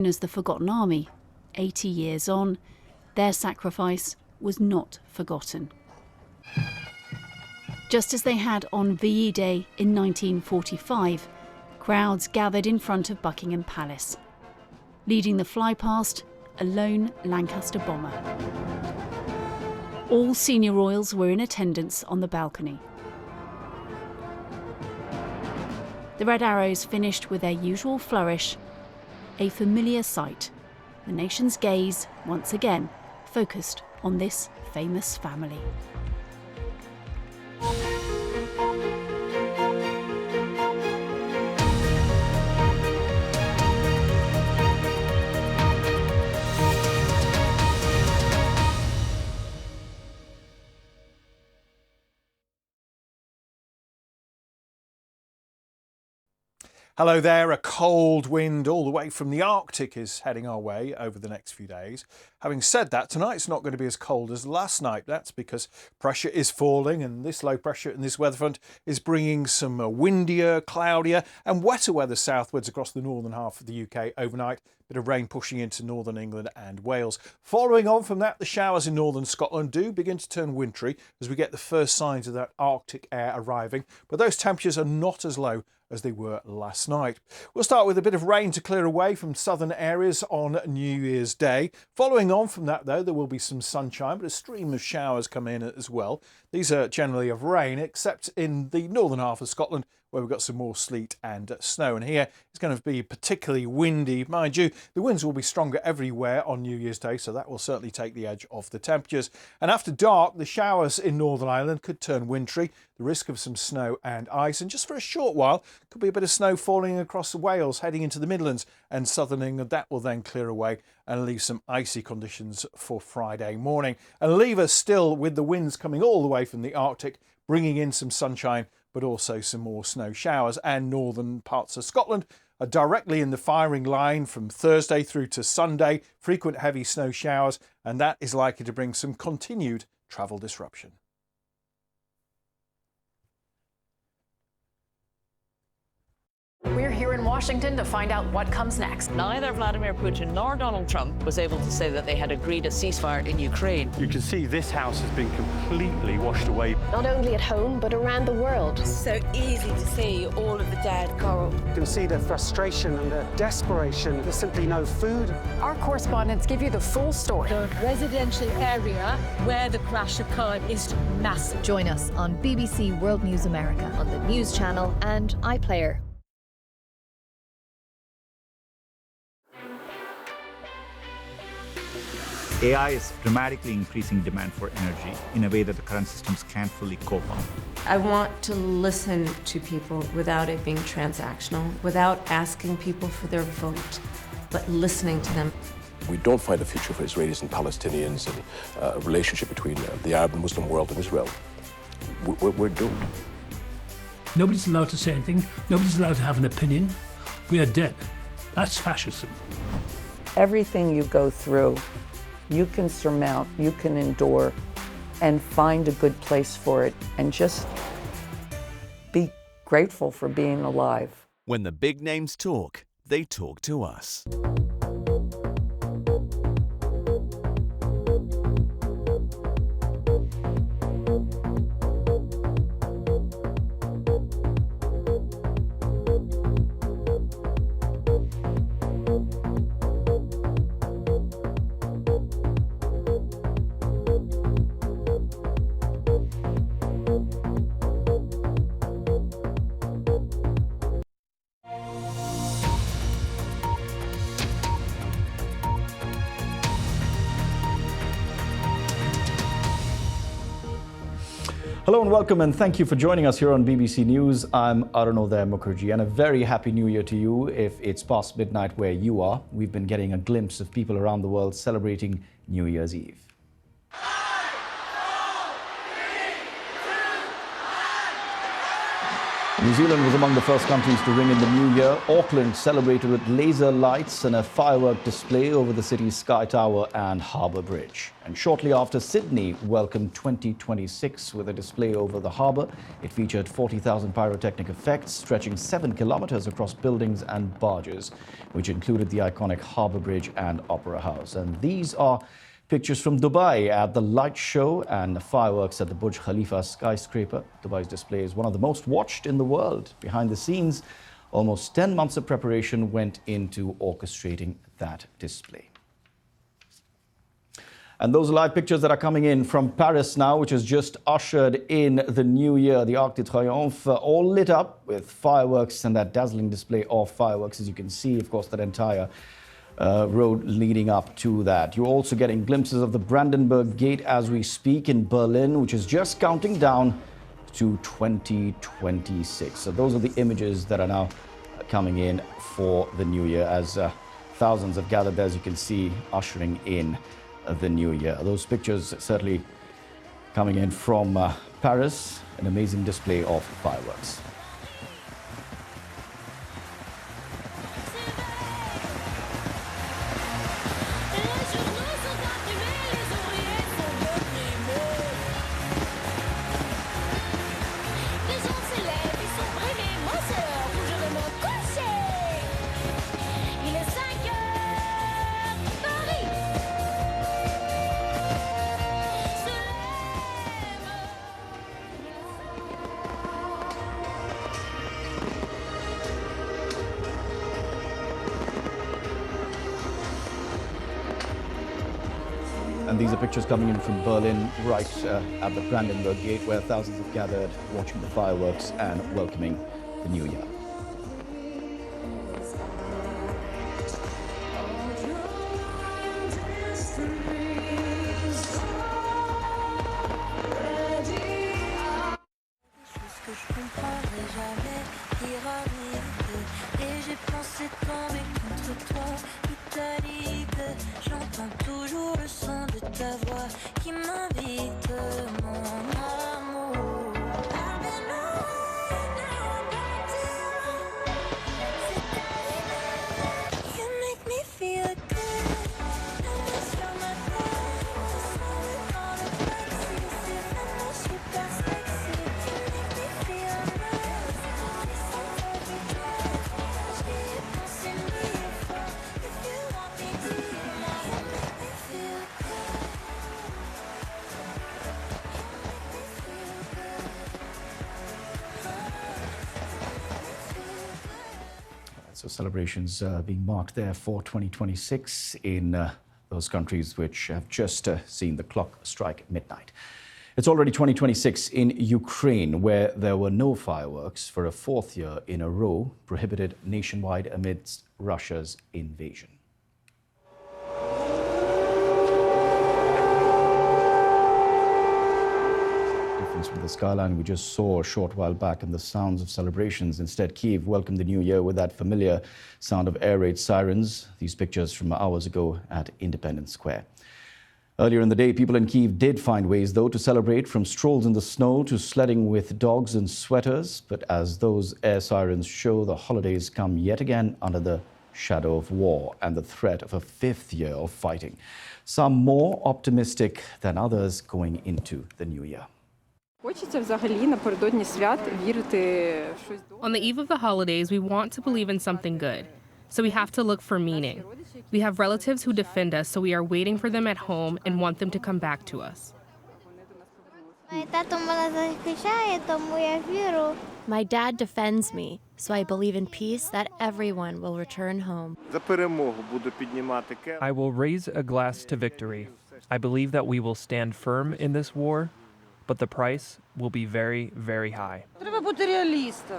As the Forgotten Army, 80 years on, their sacrifice was not forgotten. Just as they had on VE Day in 1945, crowds gathered in front of Buckingham Palace. Leading the flypast, a lone Lancaster bomber. All senior royals were in attendance on the balcony. The Red Arrows finished with their usual flourish, a familiar sight, the nation's gaze once again focused on this famous family. Hello there. A cold wind all the way from the Arctic is heading our way over the next few days. Having said that, tonight's not going to be as cold as last night. That's because pressure is falling, and this low pressure and this weather front is bringing some windier, cloudier and wetter weather southwards across the northern half of the UK overnight. Bit of rain pushing into northern England and Wales. Following on from that, the showers in northern Scotland do begin to turn wintry as we get the first signs of that Arctic air arriving, but those temperatures are not as low as they were last night. We'll start with a bit of rain to clear away from southern areas on New Year's Day. Following on from that, though, there will be some sunshine, but a stream of showers come in as well. These are generally of rain, except in the northern half of Scotland, where we've got some more sleet and snow. And here it's going to be particularly windy. Mind you, the winds will be stronger everywhere on New Year's Day, so that will certainly take the edge off the temperatures. And after dark, the showers in Northern Ireland could turn wintry, the risk of some snow and ice. And just for a short while, could be a bit of snow falling across Wales, heading into the Midlands and southern England. That will then clear away and leave some icy conditions for Friday morning. And leave us still with the winds coming all the way from the Arctic, bringing in some sunshine, but also some more snow showers. And northern parts of Scotland are directly in the firing line from Thursday through to Sunday. Frequent heavy snow showers, and that is likely to bring some continued travel disruption. We're here in Washington to find out what comes next. Neither Vladimir Putin nor Donald Trump was able to say that they had agreed a ceasefire in Ukraine. You can see this house has been completely washed away. Not only at home, but around the world. It's so easy to see all of the dead coral. You can see the frustration and the desperation. There's simply no food. Our correspondents give you the full story. The residential area where the crash occurred is massive. Join us on BBC World News America on the News Channel and iPlayer. AI is dramatically increasing demand for energy in a way that the current systems can't fully cope on. I want to listen to people without it being transactional, without asking people for their vote, but listening to them. We don't find a future for Israelis and Palestinians and a relationship between the Arab and Muslim world and Israel. We're doomed. Nobody's allowed to say anything. Nobody's allowed to have an opinion. We are dead. That's fascism. Everything you go through, you can surmount, you can endure, and find a good place for it, and just be grateful for being alive. When the big names talk, they talk to us. Hello and welcome, and thank you for joining us here on BBC News. I'm Arunodaya Mukherjee, and a very happy new year to you if it's past midnight where you are. We've been getting a glimpse of people around the world celebrating New Year's Eve. New Zealand was among the first countries to ring in the new year. Auckland celebrated with laser lights and a firework display over the city's Sky Tower and Harbour Bridge. And shortly after, Sydney welcomed 2026 with a display over the harbour. It featured 40,000 pyrotechnic effects stretching 7 kilometres across buildings and barges, which included the iconic Harbour Bridge and Opera House. And these are pictures from Dubai at the light show and fireworks at the Burj Khalifa skyscraper. Dubai's display is one of the most watched in the world. Behind the scenes, almost 10 months of preparation went into orchestrating that display. And those are live pictures that are coming in from Paris now, which has just ushered in the new year. The Arc de Triomphe all lit up with fireworks and that dazzling display of fireworks. As you can see, of course, that entire road leading up to that. You're also getting glimpses of the Brandenburg Gate as we speak in Berlin, which is just counting down to 2026. So those are the images that are now coming in for the new year as thousands have gathered there, as you can see, ushering in the new year. Those pictures certainly coming in from Paris, an amazing display of fireworks. And these are pictures coming in from Berlin, right at the Brandenburg Gate, where thousands have gathered watching the fireworks and welcoming the new year. So celebrations being marked there for 2026 in those countries which have just seen the clock strike midnight. It's already 2026 in Ukraine, where there were no fireworks for a fourth year in a row, prohibited nationwide amidst Russia's invasion. From the skyline we just saw a short while back and the sounds of celebrations. Instead, Kyiv welcomed the new year with that familiar sound of air raid sirens. These pictures from hours ago at Independence Square. Earlier in the day, people in Kyiv did find ways, though, to celebrate, from strolls in the snow to sledding with dogs in sweaters. But as those air sirens show, the holidays come yet again under the shadow of war and the threat of a fifth year of fighting. Some more optimistic than others going into the new year. On the eve of the holidays, we want to believe in something good, so we have to look for meaning. We have relatives who defend us, so we are waiting for them at home and want them to come back to us. My dad defends me, so I believe in peace that everyone will return home. I will raise a glass to victory. I believe that we will stand firm in this war, but the price will be very, very high.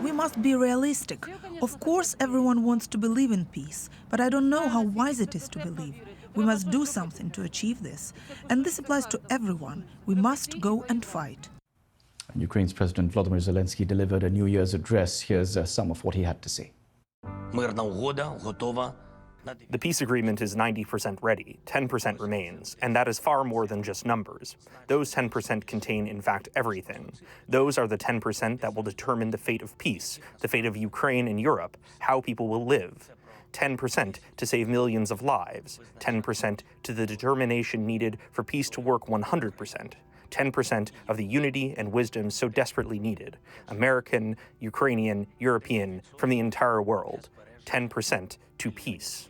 We must be realistic. Of course, everyone wants to believe in peace, but I don't know how wise it is to believe. We must do something to achieve this. And this applies to everyone. We must go and fight. And Ukraine's President Volodymyr Zelensky delivered a New Year's address. Here's some of what he had to say. The peace agreement is 90% ready, 10% remains, and that is far more than just numbers. Those 10% contain, in fact, everything. Those are the 10% that will determine the fate of peace, the fate of Ukraine and Europe, how people will live. 10% to save millions of lives, 10% to the determination needed for peace to work 100%. 10% of the unity and wisdom so desperately needed, American, Ukrainian, European, from the entire world. 10% to peace.